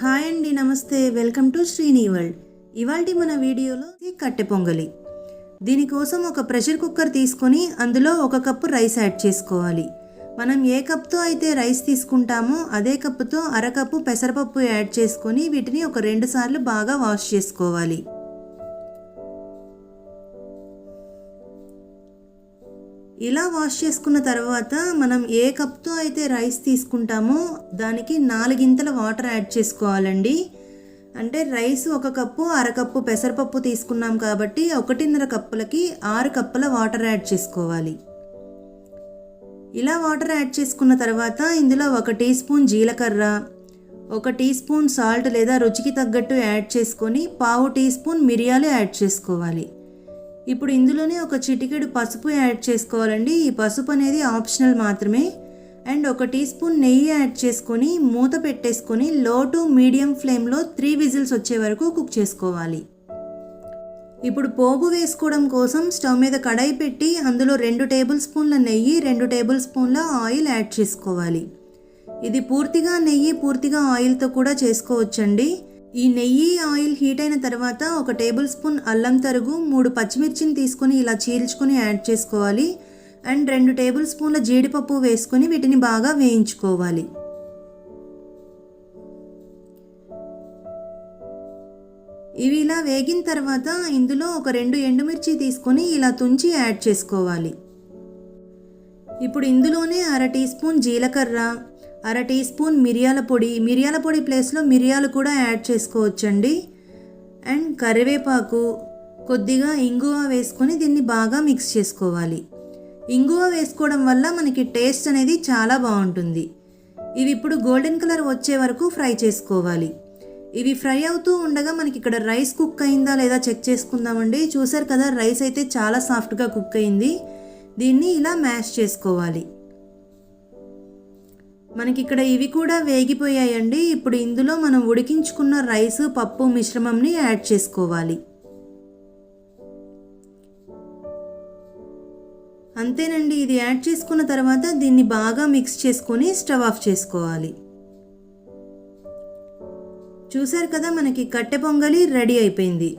Hi అండి, నమస్తే. Welcome to Srini world. ఇవాల్టి మన వీడియోలో కట్టె పొంగలి. దీనికోసం ఒక ప్రెషర్ కుక్కర్ తీసుకొని అందులో 1 కప్పు రైస్ యాడ్ చేసుకోవాలి. మనం ఏ కప్తో అయితే రైస్ తీసుకుంటామో అదే కప్పుతో 1/2 కప్పు పెసరపప్పు యాడ్ చేసుకొని వీటిని ఒక 2 సార్లు బాగా వాష్ చేసుకోవాలి. ఇలా వాష్ చేసుకున్న తర్వాత మనం ఏ కప్తో అయితే రైస్ తీసుకుంటామో దానికి 4 గింతల వాటర్ యాడ్ చేసుకోవాలండి. అంటే రైస్ 1 కప్పు 1/2 కప్పు పెసరపప్పు తీసుకున్నాం కాబట్టి 1.5 కప్పులకి 6 కప్పుల వాటర్ యాడ్ చేసుకోవాలి. ఇలా వాటర్ యాడ్ చేసుకున్న తర్వాత ఇందులో 1 టీ స్పూన్ జీలకర్ర, 1 టీ స్పూన్ సాల్ట్ లేదా రుచికి తగ్గట్టు యాడ్ చేసుకొని 1/2 టీ స్పూన్ మిరియాలు యాడ్ చేసుకోవాలి. ఇప్పుడు ఇందులోనే 1 చిటికెడు పసుపు యాడ్ చేసుకోవాలండి. ఈ పసుపు అనేది ఆప్షనల్ మాత్రమే. అండ్ 1 టీ స్పూన్ నెయ్యి యాడ్ చేసుకొని మూత పెట్టేసుకొని లో టు మీడియం ఫ్లేమ్లో 3 విజిల్స్ వచ్చే వరకు కుక్ చేసుకోవాలి. ఇప్పుడు పోపు వేసుకోవడం కోసం స్టవ్ మీద కడాయి పెట్టి అందులో 2 టేబుల్ స్పూన్ల నెయ్యి, 2 టేబుల్ స్పూన్ల ఆయిల్ యాడ్ చేసుకోవాలి. ఇది పూర్తిగా నెయ్యి పూర్తిగా ఆయిల్తో కూడా చేసుకోవచ్చండి. ఈ నెయ్యి ఆయిల్ హీట్ అయిన తర్వాత 1 టేబుల్ స్పూన్ అల్లం తరుగు, 3 పచ్చిమిర్చిని తీసుకొని ఇలా చీల్చుకొని యాడ్ చేసుకోవాలి. అండ్ 2 టేబుల్ స్పూన్ల జీడిపప్పు వేసుకొని వీటిని బాగా వేయించుకోవాలి. ఇవి ఇలా వేగిన తర్వాత ఇందులో 2 ఎండుమిర్చి తీసుకొని ఇలా తుంచి యాడ్ చేసుకోవాలి. ఇప్పుడు ఇందులోనే 1/2 టీ స్పూన్ జీలకర్ర, 1/2 టీ స్పూన్ మిరియాల పొడి ప్లేస్లో మిరియాలు కూడా యాడ్ చేసుకోవచ్చండి. అండ్ కరివేపాకు, కొద్దిగా ఇంగువ వేసుకొని దీన్ని బాగా మిక్స్ చేసుకోవాలి. ఇంగువ వేసుకోవడం వల్ల మనకి టేస్ట్ అనేది చాలా బాగుంటుంది. ఇవి ఇప్పుడు గోల్డెన్ కలర్ వచ్చే వరకు ఫ్రై చేసుకోవాలి. ఇవి ఫ్రై అవుతూ ఉండగా మనకి ఇక్కడ రైస్ కుక్ అయిందా లేదా చెక్ చేసుకుందామండి. చూసారు కదా, రైస్ అయితే చాలా సాఫ్ట్గా కుక్ అయింది. దీన్ని ఇలా మ్యాష్ చేసుకోవాలి. మనకి ఇక్కడ ఇవి కూడా వేగిపోయాయండి. ఇప్పుడు ఇందులో మనం ఉడికించుకున్న రైస్ పప్పు మిశ్రమంని యాడ్ చేసుకోవాలి. అంతేనండి, ఇది యాడ్ చేసుకున్న తర్వాత దీన్ని బాగా మిక్స్ చేసుకొని స్టవ్ ఆఫ్ చేసుకోవాలి. చూసారు కదా, మనకి కట్టె పొంగలి రెడీ అయిపోయింది.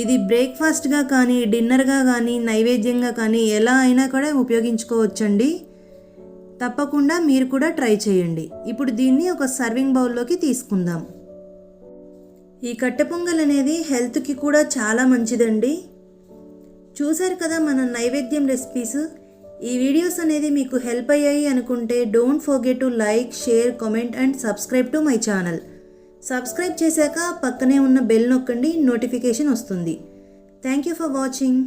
ఇది బ్రేక్ఫాస్ట్గా కానీ డిన్నర్గా కానీ నైవేద్యంగా కానీ ఎలా అయినా కూడా ఉపయోగించుకోవచ్చండి. తప్పకుండా మీరు కూడా ట్రై చేయండి. ఇప్పుడు దీన్ని ఒక సర్వింగ్ బౌల్లోకి తీసుకుందాం. ఈ కట్టె పొంగల్ అనేది హెల్త్కి కూడా చాలా మంచిదండి. చూసారు కదా మన నైవేద్యం రెసిపీస్. ఈ వీడియోస్ అనేది మీకు హెల్ప్ అయ్యాయి అనుకుంటే don't forget to like, share, comment and subscribe to my channel. Subscribe చేశాక పక్కనే ఉన్న బెల్ నొక్కండి, నోటిఫికేషన్ వస్తుంది. Thank you for watching.